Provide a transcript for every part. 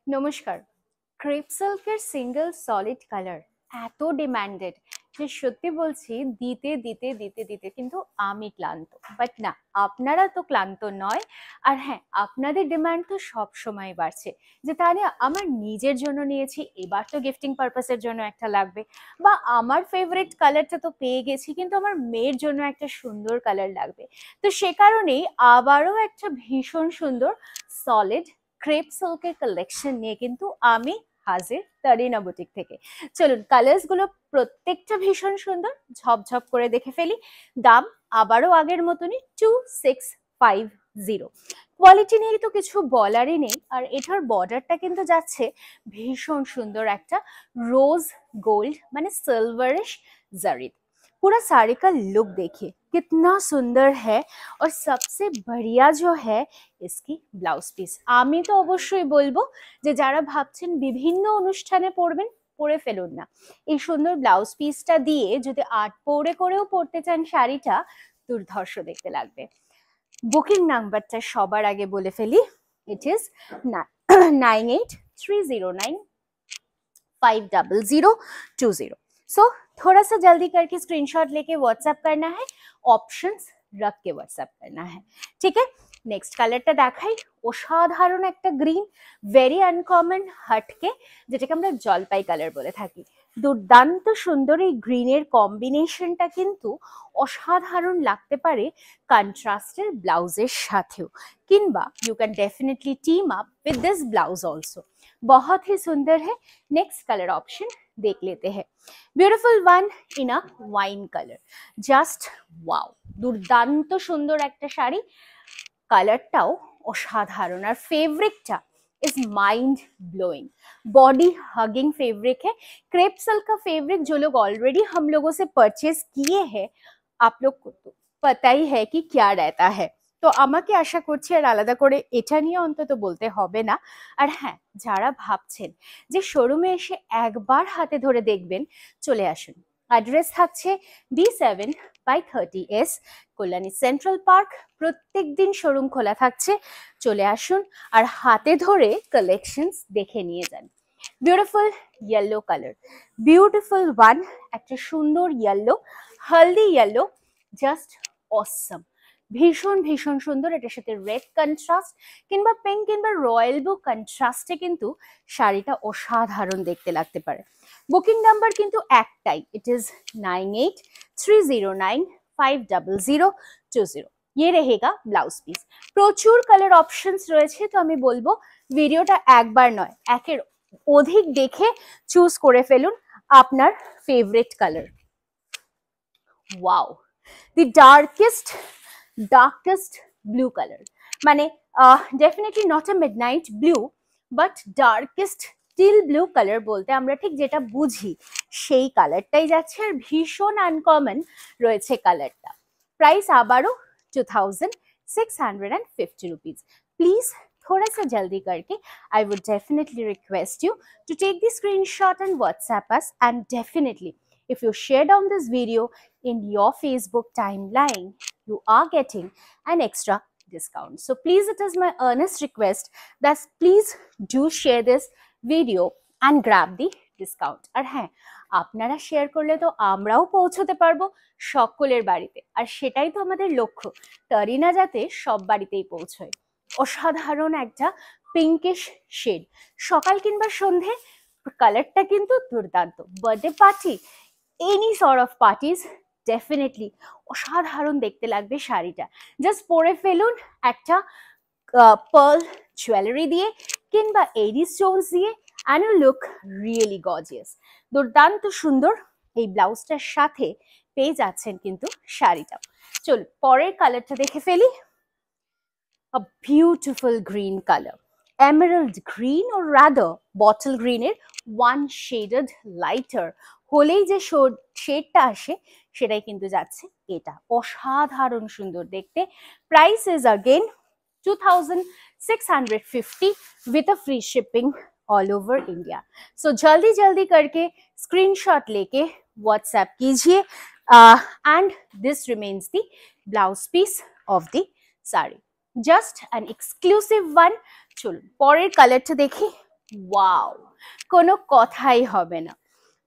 নমস্কার। ক্রেপ সিল্কের single solid colour এত ডিমান্ডেড যে সত্যি বলছি দিতে দিতে দিতে দিতে কিন্তু আমি ক্লান্ত। বাট না, আপনারা তো ক্লান্ত নয়। আর হ্যাঁ, আপনাদের ডিমান্ড তো সব সময় বাড়ছে যে তাহলে আমার নিজের জন্য নিয়েছি, এবার তো গিফটিং পারপাসের জন্য একটা লাগবে, বা আমার ফেভারিট কালারটা তো পেয়ে গেছি কিন্তু আমার মেয়ের জন্য একটা সুন্দর কালার লাগবে। তো সে কারণেই আবারও একটা ভীষণ সুন্দর সলিড ক্রেপ সিল্কের কালেকশন নিয়ে কিন্তু আমি হাজির তারিনা বুটিক থেকে। চলুন, কালার্স গুলো প্রত্যেকটা ভীষণ সুন্দর, ঝপঝপ করে দেখে ফেলি। দাম আবারও আগের মতনই 2650। কোয়ালিটি নিয়ে তো কিছু বলারই নেই। আর এটার বর্ডারটা কিন্তু যাচ্ছে ভীষণ সুন্দর একটা रोज गोल्ड माने सिल्वरिश जरी। पूरा साड़ी का लुक देखिए कितना सुंदर है। और सबसे बढ़िया जो है इसकी ব্লাউজ পিস। আমি তো অবশ্যই বলবো যে যারা ভাবছেন বিভিন্ন অনুষ্ঠানে পরবেন, পরে ফেলুন না। এই সুন্দর ব্লাউজ পিসটা দিয়ে যদি আর্ট পরে করেও পরতে চান শাড়িটা, দুর্ধর্ষ দেখতে লাগবে। বুকিং নাম্বারটা সবার আগে বলে ফেলি, इट इज 9830950020। सो थोड़ा सा जल्दी करके स्क्रीनशॉट लेके व्हाट्सएप करना है, ऑप्शंस रख के व्हाट्सएप करना है, ठीक है। नेक्स्ट কালারটা দেখাই, অসাধারণ একটা গ্রিন, ভেরি আনকমন, হটকে, যেটাকে আমরা জলপাই কালার বলে থাকি। দুর্দান্ত সুন্দর এই গ্রিনের কম্বিনেশনটা কিন্তু অসাধারণ লাগতে পারে কন্ট্রাস্টের ব্লাউজের সাথেও, কিংবা you can definitely team up with this blouse also. बहुत ही सुंदर है। नेक्स्ट कलर ऑप्शन देख लेते हैं, beautiful one in a wine colour, just wow, দুর্দান্ত সুন্দর একটা শাড়ি। কালারটাও অসাধারণ। আর ফেব্রিকটা is mind blowing, body hugging fabric है। क्रेप सिल्क का फैब्रिक जो लोग ऑलरेडी हम लोगों से परचेज किए हैं, आप लोग को तो पता ही है कि क्या रहता है। তো আমাকে আশা করছি আর আলাদা করে এটা নিয়ে অন্তত বলতে হবে না। আর হ্যাঁ, যারা ভাবছেন যে শোরুমে এসে একবার হাতে ধরে দেখবেন, চলে আসুন। অ্যাড্রেস থাকছে B7/30S, কল্যাণী সেন্ট্রাল পার্ক। প্রত্যেক দিন শোরুম খোলা থাকছে, চলে আসুন আর হাতে ধরে কালেকশনস দেখে নিয়ে যান। Beautiful yellow colour, beautiful one, একটা সুন্দর ইয়েলো, হলদি ইয়েলো, জাস্ট অসম, ভীষণ ভীষণ সুন্দর। এটার সাথে রেড কন্ট্রাস্ট কিংবা পিঙ্ক কিংবা রয়্যাল ব্লু কন্ট্রাস্টে কিন্তু শাড়িটা অসাধারণ দেখতে লাগতে পারে। বুকিং নাম্বার কিন্তু একটাই, ইট ইজ 9830950020। ये रहेगा ব্লাউজ পিস। প্রচুর কালার অপশনস রয়েছে, তো আমি বলবো ভিডিওটা একবার নয় একের অধিক দেখে চুজ করে ফেলুন আপনার ফেভারিট কালার। ওয়াও, দি ডার্কেস্ট ব্লু কালার, মানে definitely not a midnight blue, but darkest teal blue colour বলতে আমরা ঠিক যেটা বুঝি সেই কালারটাই যাচ্ছে। আর ভীষণ আনকমন রয়েছে কালারটা। প্রাইস আবারও 2650 रुपीज। प्लीज थोड़ा सा जल्दी करके I would definitely request you to take the screenshot and WhatsApp us, and definitely if you share down this video in your Facebook timeline, you are getting an extra discount. So please, it is my earnest request that please do share this video and grab the discount. আর হ্যাঁ, আপনারা share করলে তো আমরাও পৌঁছতে পারবো সকলের বাড়িতে, আর সেটাই তো আমাদের লক্ষ্য, তারিনা যাতে সব বাড়িতেই পৌঁছয়। অসাধারণ একটা পিঙ্কিশ শেড, সকাল কিংবা সন্ধে কালারটা কিন্তু দুর্দান্ত। Birthday party, any sort of parties, definitely অসাধারণ দেখতে লাগবে শাড়িটা। জাস্ট পরে ফেলুন একটা পার্ল জুয়েলারি দিয়ে কিংবা এডি স্টোনস দিয়ে, and you look really gorgeous। দুর্দান্ত সুন্দর এই ব্লাউজটার সাথে পেয়ে যাচ্ছেন কিন্তু শাড়িটা। চল পরের কালারটা দেখে ফেলি। A beautiful green color, emerald green or rather bottle green এর one shaded lighter হলেই যে শেডটা আসে সেটাই কিন্তু যাচ্ছে এটা। অসাধারণ সুন্দর দেখতে। Price is again 2650 with a free shipping all over India. So जल्दी जल्दी करके स्क्रीनशॉट लेके व्हाट्सएप कीजिए। And this remains the blouse piece of the sari, just an exclusive one. চলুন পরের কালারটা দেখি। ওয়াও, কোনো কথাই হবে না।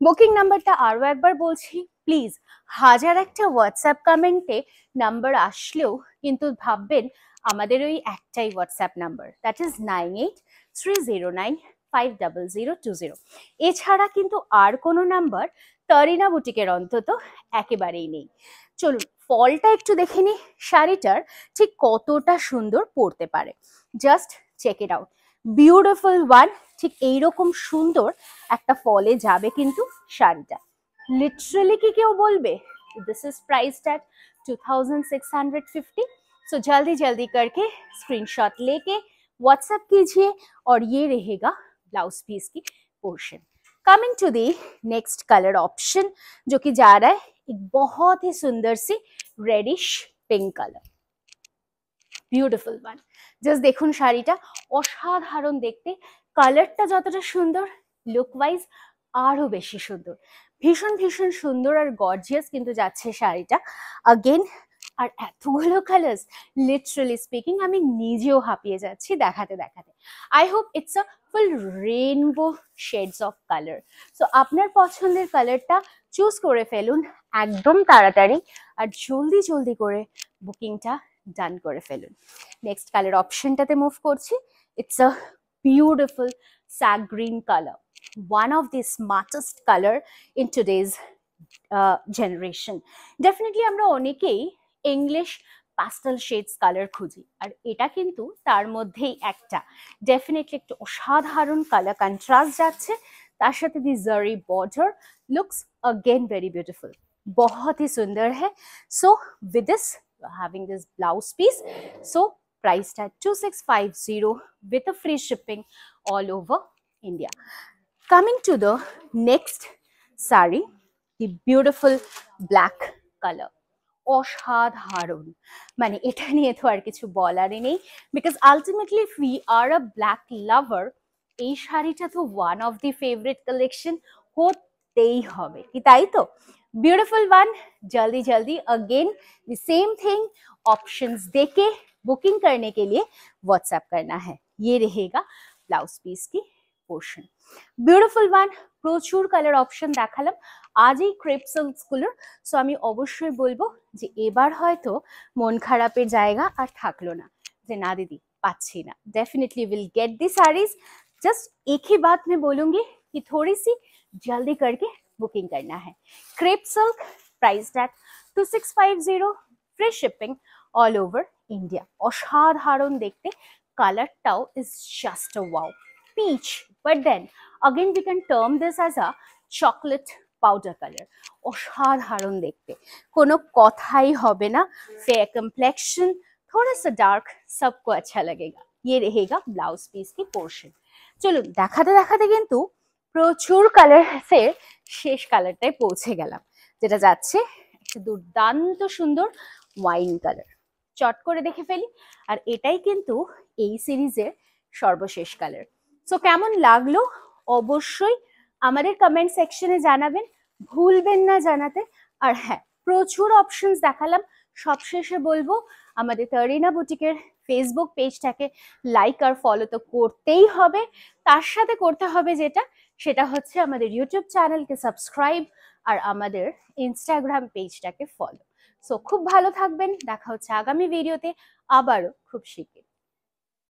বুকিং নাম্বারটা আরও একবার বলছি, প্লিজ। হাজার একটা হোয়াটসঅ্যাপ কমেন্টে নাম্বার আসলেও কিন্তু ভাববেন আমাদের ওই একটাই হোয়াটসঅ্যাপ নাম্বার, দ্যাট ইজ 9830950020। এছাড়া কিন্তু আর কোনো নাম্বার তরিনা বুটিকের অন্তত একেবারেই নেই। চলুন ফলটা একটু দেখে নিই, শাড়িটার ঠিক কতটা সুন্দর পরতে পারে। Just check it out, beautiful one. ঠিক এইরকম সুন্দর একটা ফলে যাবে কিন্তু শাড়িটা। लिटरली কি কেউ বলবে दिस इज प्राइस्ड एट 2650। सो जल्दी जल्दी करके स्क्रीनशॉट लेके व्हाट्सएप कीजिए और ये रहेगा ब्लाउज पीस की portion. Coming to the next colour option, जो कि जा रहा है एक बहुत ही सुंदर सी reddish pink colour, beautiful one. Just দেখুন শাড়িটা অসাধারণ দেখতে, কালারটা যতটা সুন্দর, লুক ওয়াইজ আরো বেশি সুন্দর, ভীষণ ভীষণ সুন্দর আর গর্জিয়াস কিন্তু যাচ্ছে শাড়িটা। আগেন আর এতগুলো কালার্স, লিটারালি স্পিকিং আমি নিজেও হাঁপিয়ে যাচ্ছি দেখাতে দেখাতে। I hope it's a full rainbow shades of colour. So আপনার পছন্দের কালারটা চুজ করে ফেলুন একদম তাড়াতাড়ি, আর জলদি জলদি করে বুকিংটা ডান করে ফেলুন। নেক্সট কালার অপশনটাতে মুভ করছি। It's a beautiful sage green colour, one of the smartest color in today's generation. Definitely আমরা অনেকেই ইংলিশ pastel shades কালার খুঁজি, আর এটা কিন্তু তার মধ্যেই একটা। ডেফিনেটলি একটা অসাধারণ কালার কন্ট্রাস্ট যাচ্ছে, তার সাথে দি জারি border looks again very beautiful, बहुत ही सुंदर है। So with this having this blouse piece, so priced at 2650 with a free shipping all over India. Coming to the next saree, the beautiful black color, অসাধারণ, মানে এটা নিয়ে তো আর কিছু বলারই নেই, because ultimately if we are a black লাভার, এই শাড়িটা তো one of the favourite collection হতেই হবে, কি তাই তো? ब्यूटीफुल वन, जल्दी जल्दी again the same thing, options देके बुकिंग करने के लिए व्हाट्सएप करना है। ये रहेगा ब्लाउज पीस की पोर्शन। ब्यूटीफुल वन, প্রচুর কালার অপশন দেখালাম আজ এই ক্রেপ সিল্কসগুলোর। সো আমি অবশ্যই বলবো যে এবার হয়তো মন খারাপের জায়গা আর থাকলো না যে না दीदी পাচ্ছি না। Definitely will get the saris, just एक ही बात मैं बोलूंगी कि थोड़ी सी जल्दी करके बुकिंग करना है। Crepe silk priced eight 2650, free shipping all over India. অসাধারণ দেখতে, কালারটাও is just a wow, peach, but then again we can term this as a chocolate powder color। অসাধারণ দেখতে, কোনো কথাই হবে না। फेयर कम्प्लेक्शन, थोड़ा सा डार्क, सबको अच्छा लगेगा। ये रहेगा ब्लाउज पीस की पोर्शन। চলুন দেখাতে দেখাতে কিন্তু প্রচুর কালারের শেষ কালারটায় পৌঁছে গেলাম, যেটা যাচ্ছে একটা দুর্দান্ত সুন্দর ওয়াইন কালার। চট করে দেখে ফেলি, আর এটাই কিন্তু এই সিরিজের সর্বশেষ কালার। সো কেমন লাগলো অবশ্যই আমাদের কমেন্ট সেকশনে জানাবেন, ভুলবেন না জানাতে। আর হ্যাঁ, প্রচুর অপশনস দেখালাম, সবশেষে বলবো আমাদের তরিনা বুটিকের ফেসবুক পেজটাকে লাইক আর ফলো তো করতেই হবে, তার সাথে করতে হবে যেটা, সেটা হচ্ছে আমাদের ইউটিউব চ্যানেলকে সাবস্ক্রাইব আর আমাদের ইনস্টাগ্রাম পেজটাকে ফলো। সো খুব ভালো থাকবেন, দেখা হচ্ছে আগামী ভিডিওতে আবারও খুব শীঘ্রই।